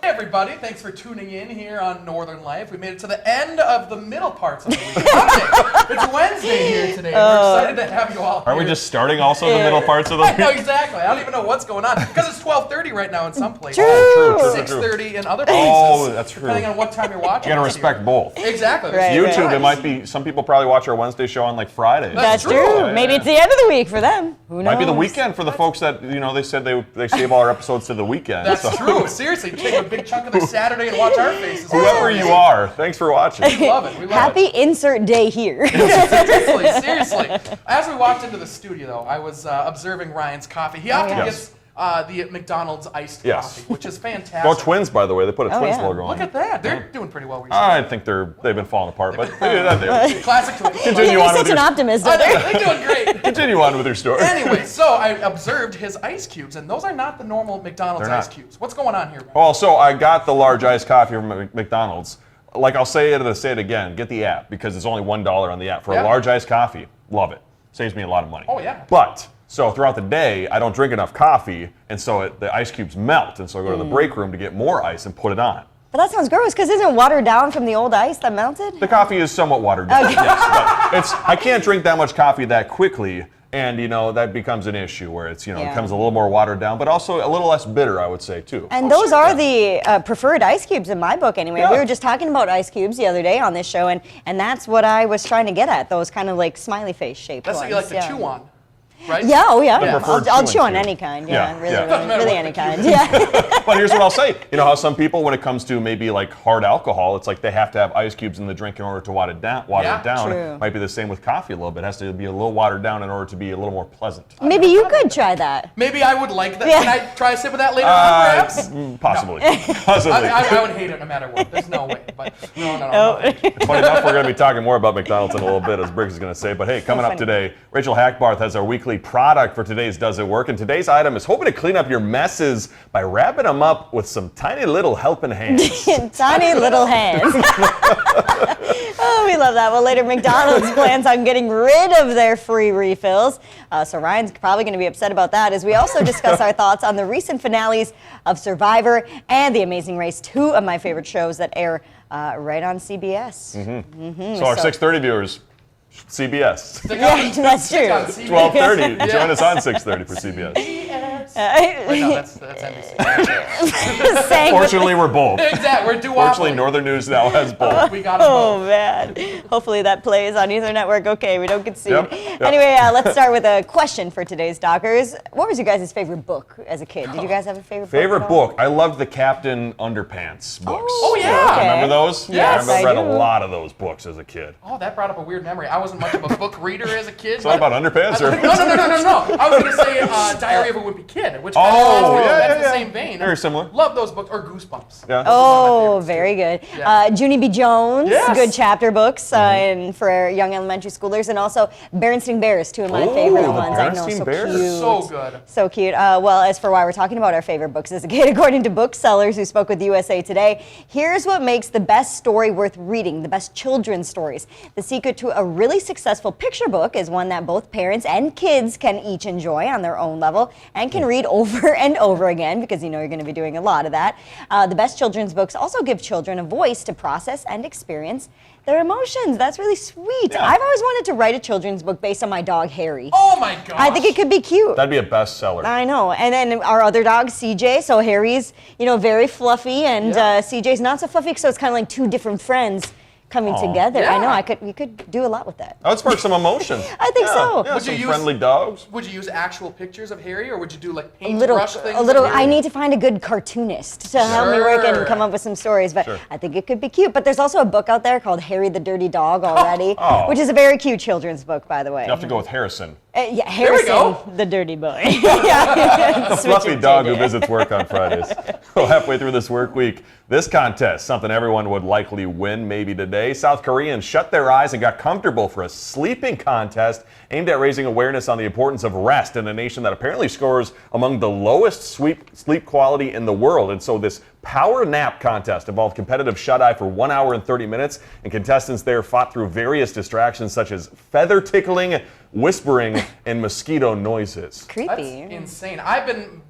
Hey everybody, thanks for tuning in here on Northern Life. We made it to the end of the middle parts of the week. It's Wednesday here today. We're excited to have you all here. Aren't we just starting also the middle parts of the week? No, exactly. I don't even know what's going on. Because it's 12:30 right now in some places. True. 6:30 in other places. Oh, that's true. Depending on what time you're watching. You gotta respect both. Exactly. Right, YouTube, right. it might be, some people probably watch our Wednesday show on like Fridays. That's true. true. Maybe it's the end of the week for them. Who knows? Might be the weekend for the folks that, you know, they said they save all our episodes to the weekend. That's so. true. Seriously, take a big chunk of their Saturday and watch our faces. Whoever you are, thanks for watching. We love it. We love Happy it. insert day here. Seriously. As we walked into the studio, though, I was observing Ryan's coffee. He often yes. gets the McDonald's iced Yes. coffee, which is fantastic. Go Twins, by the way. They put a Twins yeah. logo on. Look at that. They're doing pretty well recently. I think they've been falling apart, but Classic Twins. Continue You're on with such an your, optimist. I know, they're doing great. continue on with your story. Anyway, so I observed his ice cubes, and those are not the normal McDonald's They're ice not. cubes. What's going on here, Ryan? Well, so I got the large iced coffee from McDonald's. Like I'll say it and I'll say it again, get the app because it's only $1 on the app. For Yeah. a large iced coffee, love it. Saves me a lot of money. Oh, yeah. But, so throughout the day, I don't drink enough coffee, and so the ice cubes melt, and so I go to the break room to get more ice and put it on. But that sounds gross, because isn't it watered down from the old ice that melted? The coffee is somewhat watered down, Okay. yes, but I can't drink that much coffee that quickly, and you know that becomes an issue where it's Yeah. becomes a little more watered down, but also a little less bitter, I would say too. And those are the preferred ice cubes in my book anyway. Yeah. We were just talking about ice cubes the other day on this show, and that's what I was trying to get at, those kind of like smiley face shaped That's ones. what you like to chew on, right? Yeah, oh yeah. The preferred I'll chewing chew on cube. any kind, Yeah, yeah, really, yeah. Doesn't matter really what any the cube kind, is. yeah. But here's what I'll say. You know how some people, when it comes to maybe like hard alcohol, it's like they have to have ice cubes in the drink in order to water it down. True. Might be the same with coffee a little bit. It has to be a little watered down in order to be a little more pleasant. Maybe you could try that. Maybe I would like that. Yeah. Can I try a sip of that later on, perhaps? Possibly. No. Possibly. I would hate it no matter what. There's no way. But no. Funny enough, we're going to be talking more about McDonald's in a little bit, as Briggs is going to say. But hey, coming up funny. today, Rachel Hackbarth has our weekly product for today's Does It Work? And today's item is hoping to clean up your messes by wrapping them up with some tiny little helping hands. Tiny little hands. Oh, we love that. Well, later, McDonald's plans on getting rid of their free refills. So Ryan's probably going to be upset about that, as we also discuss our thoughts on the recent finales of Survivor and The Amazing Race, two of my favorite shows that air right on CBS. So our 6:30 viewers, CBS. Yeah, that's true. 12:30. Join us on 6:30 for CBS. Wait, no, that's NBC. Saying Fortunately, we're both. Exactly. We're duopoly. Fortunately, Northern News now has both. We got them Oh both. man! Hopefully that plays on either network. Okay, we don't get sued. Yep. Anyway, let's start with a question for today's Dockers. What was your guys' favorite book as a kid? Did you guys have a favorite book? Favorite at all? book? I loved the Captain Underpants books. Oh, yeah. Okay. Remember those? Yes, I I read do. a lot of those books as a kid. Oh, that brought up a weird memory. I wasn't much of a book reader as a kid. It's all about underpants, or? No. I was going to say Diary of a Wimpy Kid, which Oh, that's yeah. the same vein. Very similar. Love those books. Or Goosebumps. Yeah. Oh, very good. Yeah. Junie B. Jones, Yes. good chapter books and for young elementary schoolers, and also Berenstain Bears, two of my favorite the ones. I know, Berenstain so Bears. cute. So good. So cute. Well, as for why we're talking about our favorite books as a kid, according to booksellers who spoke with USA Today, here's what makes the best story worth reading, the best children's stories. The secret to a really successful picture book is one that both parents and kids can each enjoy on their own level and can read over and over again, because you know you're going to be doing a lot of that. The best children's books also give children a voice to process and experience their emotions. That's really sweet. Yeah. I've always wanted to write a children's book based on my dog, Harry. Oh my gosh. I think it could be cute. That'd be a bestseller. I know. And then our other dog, CJ. So Harry's, very fluffy, and CJ's not so fluffy. So it's kind of like two different friends coming together. Yeah. I know. We could do a lot with that. That would spark some emotion. I think so. Yeah, Would some you use- friendly dogs. Would you use actual pictures of Harry, or would you do like A little. paintbrush things? I need to find a good cartoonist to help me work and Sure. come up with some stories. But Sure. I think it could be cute. But there's also a book out there called Harry the Dirty Dog already, Oh. which is a very cute children's book, by the way. You have to go with Harrison. Yeah, Harrison, go. the dirty boy. Yeah. Switch Fluffy it, dog who JJ. visits work on Fridays. Well, halfway through this work week, this contest, something everyone would likely win maybe today. South Koreans shut their eyes and got comfortable for a sleeping contest aimed at raising awareness on the importance of rest in a nation that apparently scores among the lowest sleep quality in the world. And so this Power Nap Contest involved competitive shut-eye for 1 hour and 30 minutes, and contestants there fought through various distractions such as feather tickling, whispering, and mosquito noises. Creepy. That's insane.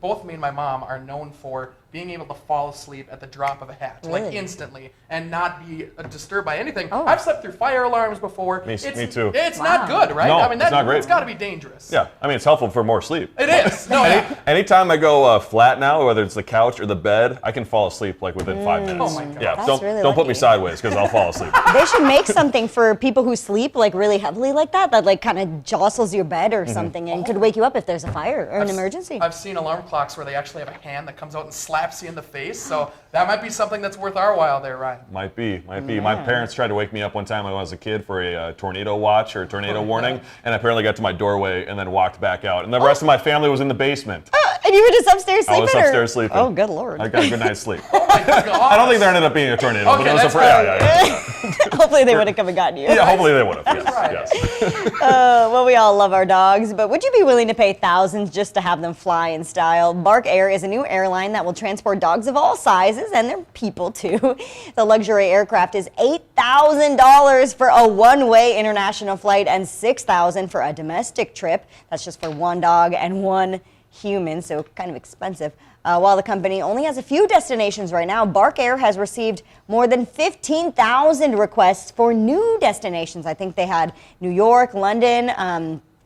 Both me and my mom are known for being able to fall asleep at the drop of a hat, like Really? instantly, and not be disturbed by anything. Oh. I've slept through fire alarms before. Me too. It's not good, right? No, I mean, it's not great. It's got to be dangerous. Yeah, I mean, it's helpful for more sleep. It is. No, yeah. Anytime I go flat now, whether it's the couch or the bed, I can fall asleep like within 5 minutes. Oh my God. Yeah, That's don't really don't put me lucky. sideways because I'll fall asleep. They should make something for people who sleep like really heavily like that like kind of jostles your bed or something and could wake you up if there's a fire or an emergency. I've seen alarm clocks where they actually have a hand that comes out and slaps you in the face. So that might be something that's worth our while there, Ryan. Might be. My parents tried to wake me up one time when I was a kid for a tornado watch or a tornado warning, and I apparently got to my doorway and then walked back out. And the rest of my family was in the basement. And you were just upstairs sleeping? I was upstairs sleeping. Oh, good Lord. I got a good night's sleep. Oh my God. I don't think there ended up being a tornado, but Okay, it was a that's yeah. Hopefully they would have come and gotten you. Yeah, hopefully they would have. Yes, right. yes. Well, we all love our dogs, but would you be willing to pay thousands just to have them fly in style? Bark Air is a new airline that will transport dogs of all sizes, and they're people too. The luxury aircraft is $8,000 for a one-way international flight and $6,000 for a domestic trip. That's just for one dog and one human, so kind of expensive. While the company only has a few destinations right now, Bark Air has received more than 15,000 requests for new destinations. I think they had New York, London,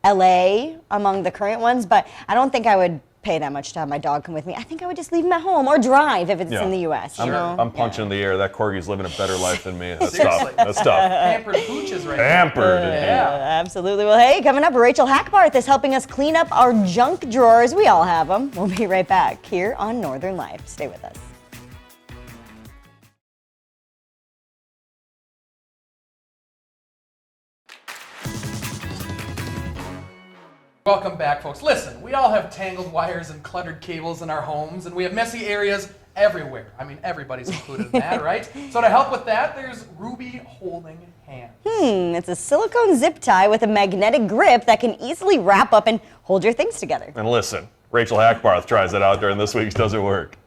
LA among the current ones, but I don't think I would pay that much to have my dog come with me. I think I would just leave him at home or drive if it's in the U.S. I'm punching the air. That corgi's living a better life than me. That's Seriously. tough. That's tough. Pampered pooches right Pampered. Yeah. Absolutely. Well, hey, coming up, Rachel Hackbarth is helping us clean up our junk drawers. We all have them. We'll be right back here on Northern Life. Stay with us. Welcome back, folks. Listen, we all have tangled wires and cluttered cables in our homes, and we have messy areas everywhere. I mean, everybody's included in that, right? So to help with that, there's Ruby Holding Hands. It's a silicone zip tie with a magnetic grip that can easily wrap up and hold your things together. And listen, Rachel Hackbarth tries it out during this week's Does It Work?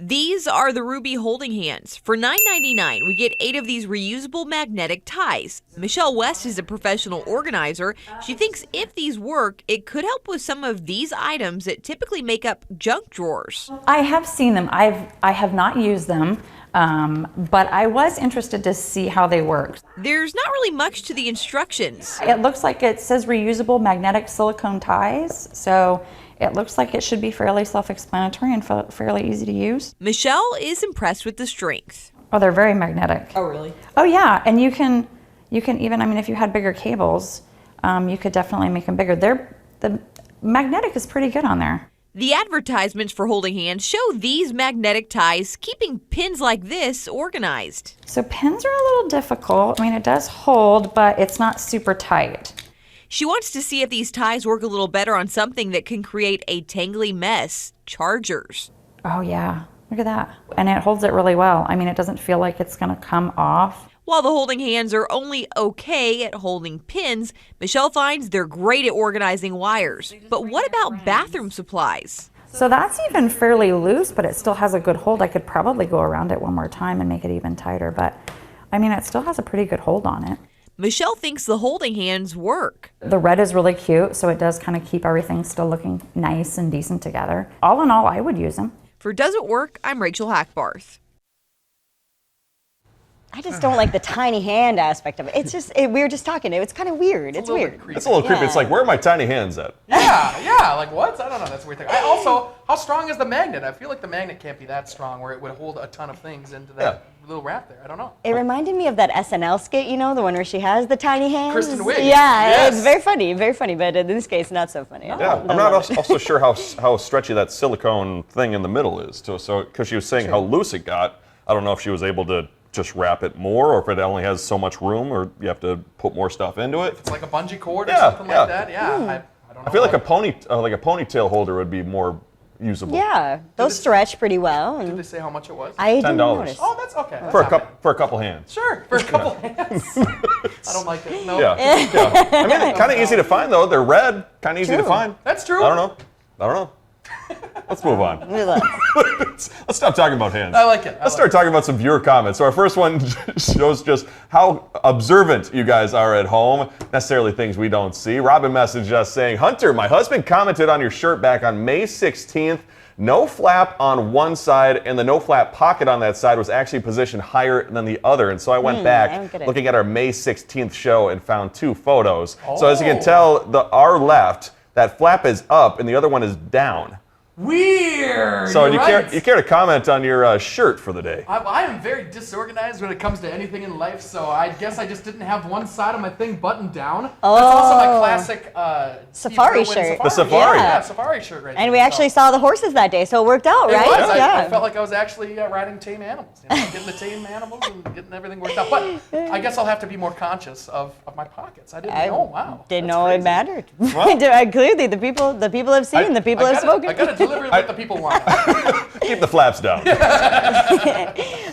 These are the Ruby Holding Hands. For $9.99, we get 8 of these reusable magnetic ties. Michelle West is a professional organizer. She thinks if these work, it could help with some of these items that typically make up junk drawers. I have seen them. I have not used them, but I was interested to see how they work. There's not really much to the instructions. It looks like it says reusable magnetic silicone ties, so it looks like it should be fairly self-explanatory and fairly easy to use. Michelle is impressed with the strength. Oh, they're very magnetic. Oh, really? Oh, yeah, and you can even, I mean, if you had bigger cables, you could definitely make them bigger. The magnetic is pretty good on there. The advertisements for Holding Hands show these magnetic ties keeping pins like this organized. So pins are a little difficult. I mean, it does hold, but it's not super tight. She wants to see if these ties work a little better on something that can create a tangly mess, chargers. Oh, yeah. Look at that. And it holds it really well. I mean, it doesn't feel like it's going to come off. While the Holding Hands are only okay at holding pins, Michelle finds they're great at organizing wires. But what about bathroom supplies? So that's even fairly loose, but it still has a good hold. I could probably go around it one more time and make it even tighter, but I mean, it still has a pretty good hold on it. Michelle thinks the Holding Hands work. The red is really cute, so it does kind of keep everything still looking nice and decent together. All in all, I would use them. For Does It Work, I'm Rachel Hackbarth. I just don't like the tiny hand aspect of it. It's just, we were just talking, it's kind of weird. It's weird. It's a little creepy. It's like, where are my tiny hands at? Yeah, like what? I don't know, that's a weird thing. How strong is the magnet? I feel like the magnet can't be that strong where it would hold a ton of things into that little wrap there. I don't know. It reminded me of that SNL skit, you know, the one where she has the tiny hands. Kristen Wiig. Yeah, Yes. it's very funny, but in this case, not so funny. Yeah, I'm not also sure how stretchy that silicone thing in the middle is. So because she was saying how loose it got, I don't know if she was able to just wrap it more, or if it only has so much room, or you have to put more stuff into it. It's like a bungee cord or something like that. Yeah, I don't know. I feel like a ponytail holder would be more usable. Yeah, those stretch pretty well. Did And they say how much it was? I didn't $10. notice. Oh, that's okay. That's For not bad. a couple hands. Sure, for a couple hands. I don't like it. No. Yeah. I mean, kind of easy to find though. They're red, kind of easy to True. find. That's true. I don't know. Let's move on. Let's stop talking about hands. I like it. Let's start talking about some viewer comments. So our first one shows just how observant you guys are at home. Necessarily things we don't see. Robin messaged us saying, Hunter, my husband commented on your shirt back on May 16th. No flap on one side, and the no flap pocket on that side was actually positioned higher than the other. And so I went back looking at our May 16th show and found 2 photos. So as you can tell, our left, that flap is up and the other one is down. Weird. So you care to comment on your shirt for the day? I am very disorganized when it comes to anything in life, so I guess I just didn't have one side of my thing buttoned down. Oh. That's also my classic Safari shirt. The safari. Yeah, safari shirt right there. And we actually saw the horses that day, so it worked out, right? It was. Yeah. I felt like I was actually riding tame animals, getting the tame animals and getting everything worked out. But I guess I'll have to be more conscious of my pockets. I didn't know. Wow. Didn't That's know crazy. it mattered. Clearly, the people have seen, the people have spoken. I gotta deliver what the people want. Keep the flaps down.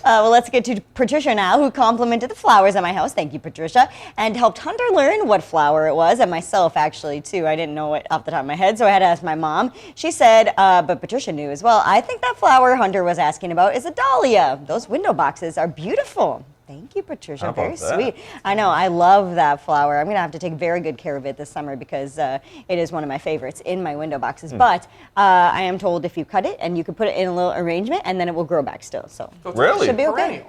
Well, let's get to Patricia now, who complimented the flowers at my house. Thank you, Patricia. And helped Hunter learn what flower it was, and myself, actually, too. I didn't know it off the top of my head, so I had to ask my mom. She said, but Patricia knew as well, I think that flower Hunter was asking about is a dahlia. Those window boxes are beautiful. Thank you, Patricia. Very sweet. I know. I love that flower. I'm going to have to take very good care of it this summer because it is one of my favorites in my window boxes. But I am told if you cut it and you can put it in a little arrangement and then it will grow back still. So Really? should be okay.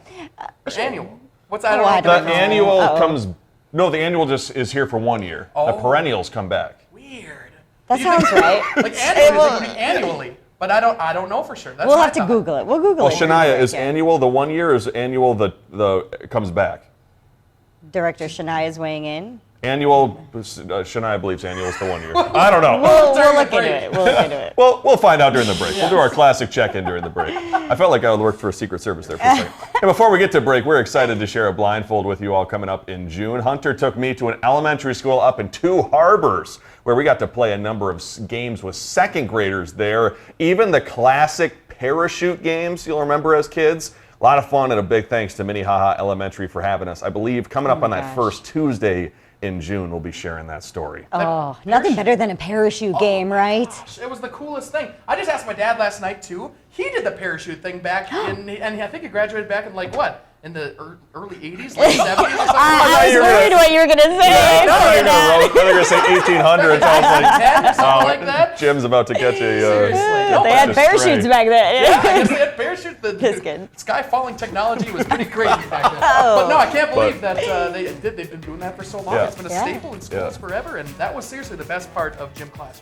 Annual. What's that? The annual comes. No, the annual just is here for 1 year. The perennials come back. Weird. That sounds right. Like annually. But I don't know for sure. That's We'll have to Google it. We'll Google it. Well, Shania, is annual the 1 year or is annual the it comes back? Director Shania is weighing in. Annual, Shania believes annual is the 1 year. I don't know. We'll look into it. We'll look into it. Well, we'll find out during the break. We'll do our classic check-in during the break. I felt like I worked for a Secret Service there for a second. And before we get to break, we're excited to share a blindfold with you all coming up in June. Hunter took me to an elementary school up in Two Harbors, where we got to play a number of games with second graders there. Even the classic parachute games you'll remember as kids. A lot of fun, and a big thanks to Minnehaha Elementary for having us. I believe coming up on that first Tuesday in June, we'll be sharing that story. Oh, nothing better than a parachute game, right? Gosh, it was the coolest thing. I just asked my dad last night too. He did the parachute thing back in, and I think he graduated back in like what? In the early 80s, late 70s or something? I was worried what you were going to say. They're going to say 1800s. I was like, something like that. Jim's about to catch a... Seriously. No, They had parachutes back then. Yeah, I guess they had parachutes. Just kidding. The sky falling technology was pretty crazy back then. But no, I can't believe that they've been doing that for so long. Yeah. It's been a staple in schools forever, and that was seriously the best part of gym class.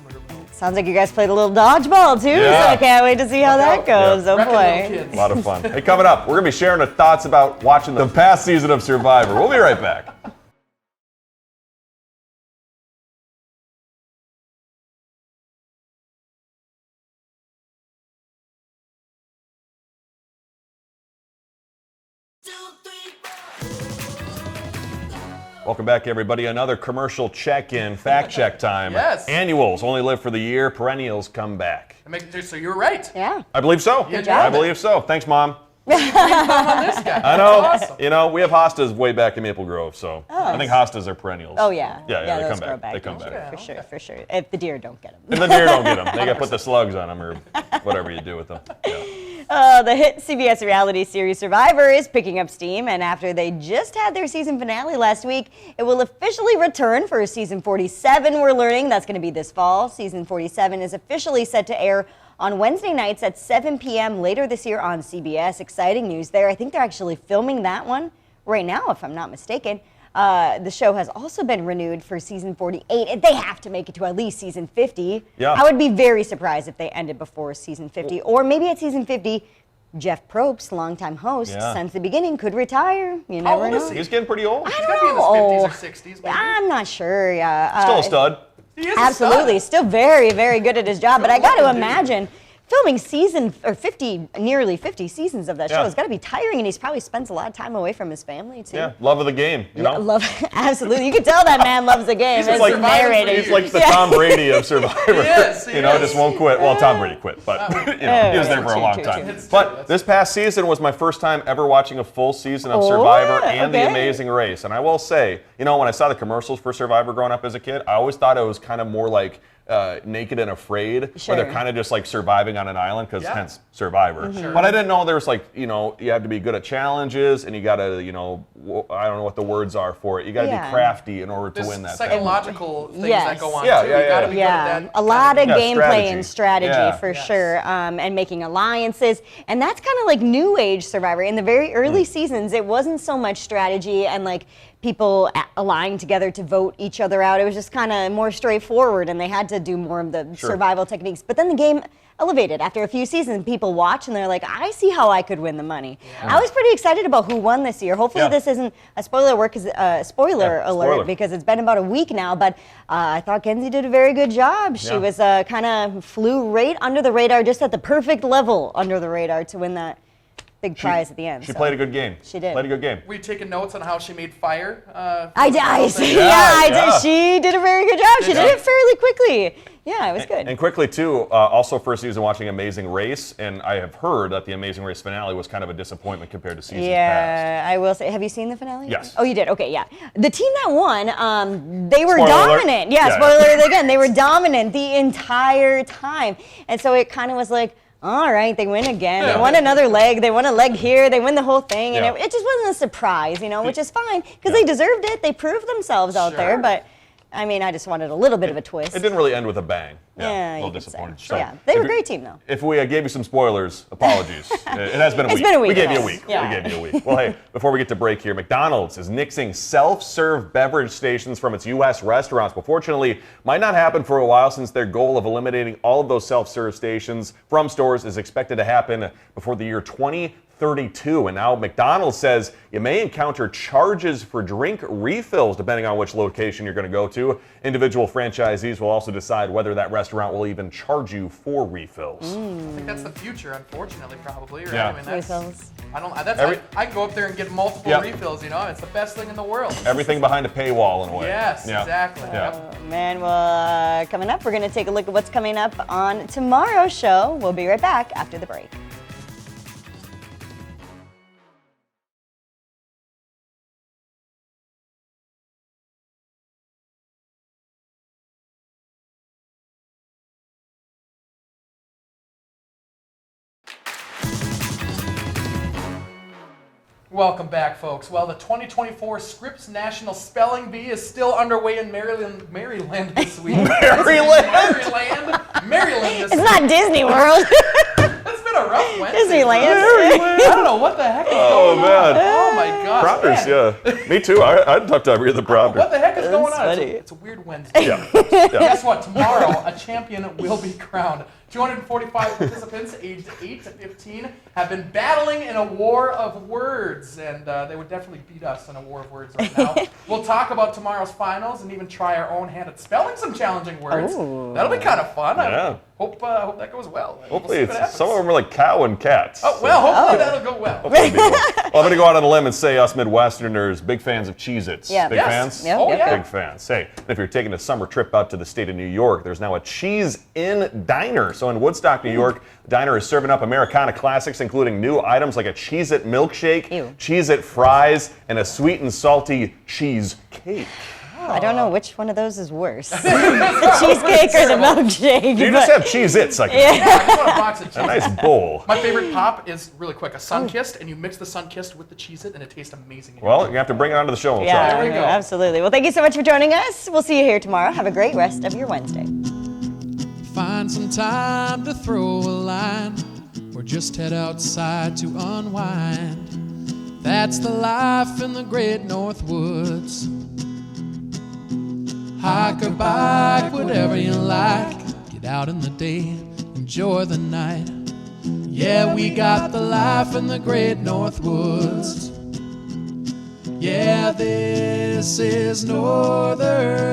Sounds like you guys played a little dodgeball too, Yeah. so I can't wait to see how that goes. Oh Wrecking boy. little kids. A lot of fun. Hey, coming up, we're going to be sharing our thoughts about watching the past season of Survivor. We'll be right back. Welcome back, everybody. Another commercial check-in, fact check time. Yes. Annuals only live for the year. Perennials come back. So you're right. Yeah. I believe so. Good I job. believe so. Thanks, Mom. On this guy. I know. That's awesome. You know, we have hostas way back in Maple Grove, so I think hostas are perennials. Oh yeah. Yeah, they those come grow back. They come Yeah, back. For sure. If the deer don't get them. And the deer don't get them. They got to put the slugs on them or whatever you do with them. Yeah. The hit CBS reality series Survivor is picking up steam, and after they just had their season finale last week, it will officially return for season 47. We're learning that's going to be this fall. Season 47 is officially set to air on Wednesday nights at 7 p.m. later this year on CBS. Exciting news there. I think they're actually filming that one right now, if I'm not mistaken. The show has also been renewed for season 48, and they have to make it to at least season 50. Yeah. I would be very surprised if they ended before season 50, or maybe at season 50, Jeff Probst, longtime host, since the beginning, could retire. You How never old is know. he? He's getting pretty old. I He's don't got to be in know. his 50s or 60s, maybe. I'm not sure. Yeah. Still a stud. He is a Absolutely, stud. still very, very good at his job. But I got to Good-looking dude. imagine filming nearly 50 seasons of that show. Yeah. It's got to be tiring, and he's probably spends a lot of time away from his family too. Yeah, love of the game. You know? Absolutely. You can tell that man loves the game. He's As like he's Survivor for narrating. He's like the Tom Brady of Survivor. He is, he is. Just won't quit. Well, Tom Brady quit, but he was there for a long time. It's true. But this past season was my first time ever watching a full season of Survivor and The okay. Amazing Race. And I will say, when I saw the commercials for Survivor growing up as a kid, I always thought it was kind of more like Naked and Afraid, Sure. where they're kind of just like surviving on an island, because Yeah. hence Survivor. Mm-hmm. Sure. But I didn't know there's like, you have to be good at challenges, and you got to, I don't know what the words are for it. You got to Yeah. be crafty in order to There's win that thing. psychological things Yes. that go on Yeah, too. yeah, You gotta yeah. be good at that. A lot of Yeah, gameplay and strategy Yeah. for Yes. sure, and making alliances, and that's kind of like New Age Survivor. In the very early Mm. seasons, it wasn't so much strategy and like people allying together to vote each other out. It was just kind of more straightforward, and they had to do more of the Sure. survival techniques. But then the game elevated after a few seasons. People watch and they're like, I see how I could win the money. I was pretty excited about who won this year. Hopefully Yeah. this isn't a spoiler Yeah, alert spoiler. because it's been about a week now. But I thought Kenzie did a very good job. She Yeah. was kind of flew right under the radar, just at the perfect level under the radar to win that big prize at the end. She so. played a good game. She did. Played a good game. Were you taking notes on how she made fire? I did. I Yeah. did. She did a very good job. She did it fairly quickly. Yeah, it was good. And quickly, too, also first season watching Amazing Race, and I have heard that the Amazing Race finale was kind of a disappointment compared to seasons past. Yeah, I will say. Have you seen the finale? Yes. Oh, you did? Okay, yeah. The team that won, they were Spoiler alert. dominant. Yeah, Yeah. spoiler alert again. They were dominant the entire time. And so it kind of was like, all right, they win again. Yeah. They won another leg. They won a leg here. They win the whole thing. And Yeah. it just wasn't a surprise, which is fine because they deserved it. They proved themselves out there. Sure. But, I mean, I just wanted a little bit of a twist. It didn't really end with a bang. Yeah, a you little could say. disappointing. Sure. Yeah, they if were a you- great team, though. If we gave you some spoilers, apologies. It has been a It's week. been a week, We gave you a yes. week. Yeah. We gave you a week. Well, hey, before we get to break here, McDonald's is nixing self-serve beverage stations from its U.S. restaurants. But fortunately, might not happen for a while since their goal of eliminating all of those self-serve stations from stores is expected to happen before the year 2032. And now McDonald's says you may encounter charges for drink refills depending on which location you're going to go to. Individual franchisees will also decide whether that restaurant will even charge you for refills. I think that's the future, unfortunately, probably. Right? Yeah. I mean, that's, Refills. I don't. That's Every- I can go up there and get multiple Yep. refills. It's the best thing in the world. Everything behind a paywall in a way. Yes, Yeah. exactly. Yeah. Yep. Man, well, coming up, we're going to take a look at what's coming up on tomorrow's show. We'll be right back after the break. Welcome back, folks. Well, the 2024 Scripps National Spelling Bee is still underway in Maryland this week. Maryland? Maryland this It's not Disney World. It's been a rough Wednesday. Disneyland. I don't know what the heck is Oh, going on. man. Oh, my gosh. Prompters, man. yeah. Me too. I'd talk to every other prompter. What the heck is going on? funny. It's a weird Wednesday. Yeah. Yeah. Guess what? Tomorrow, a champion will be crowned. 245 participants aged 8 to 15 have been battling in a war of words, and they would definitely beat us in a war of words right now. We'll talk about tomorrow's finals and even try our own hand at spelling some challenging words. Ooh. That'll be kind of fun. Yeah. I hope that goes well. Hopefully, We'll see what happens. some of them are like cow and cats. Oh, well, hopefully that'll go well. Hopefully it'll be well. Well, I'm going to go out on a limb and say us Midwesterners, big fans of Cheez-Its. Yeah. Big Yes. fans? Yep, Oh, yep, yeah. Big fans. Hey, if you're taking a summer trip out to the state of New York, there's now a Cheese Inn Diner. So in Woodstock, New York, the diner is serving up Americana classics, including new items like a Cheez-It milkshake, Ew. Cheez-It fries, and a sweet and salty cheese cake. I don't know which one of those is worse. The cheesecake or the milkshake. You just have Cheez-Its, I can Yeah, I just want a box of A cheese. nice bowl. My favorite pop is really quick, a Sunkist, and you mix the Sunkist with the Cheez-It, and it tastes amazing. Well, you have to bring it onto the show and we'll Yeah, try it. There we go. absolutely. Well, thank you so much for joining us. We'll see you here tomorrow. Have a great rest of your Wednesday. Find some time to throw a line or just head outside to unwind. That's the life in the great North Woods. Hike or bike, whatever you like. Get out in the day, enjoy the night. Yeah, we got the life in the great North Woods. Yeah, this is Northern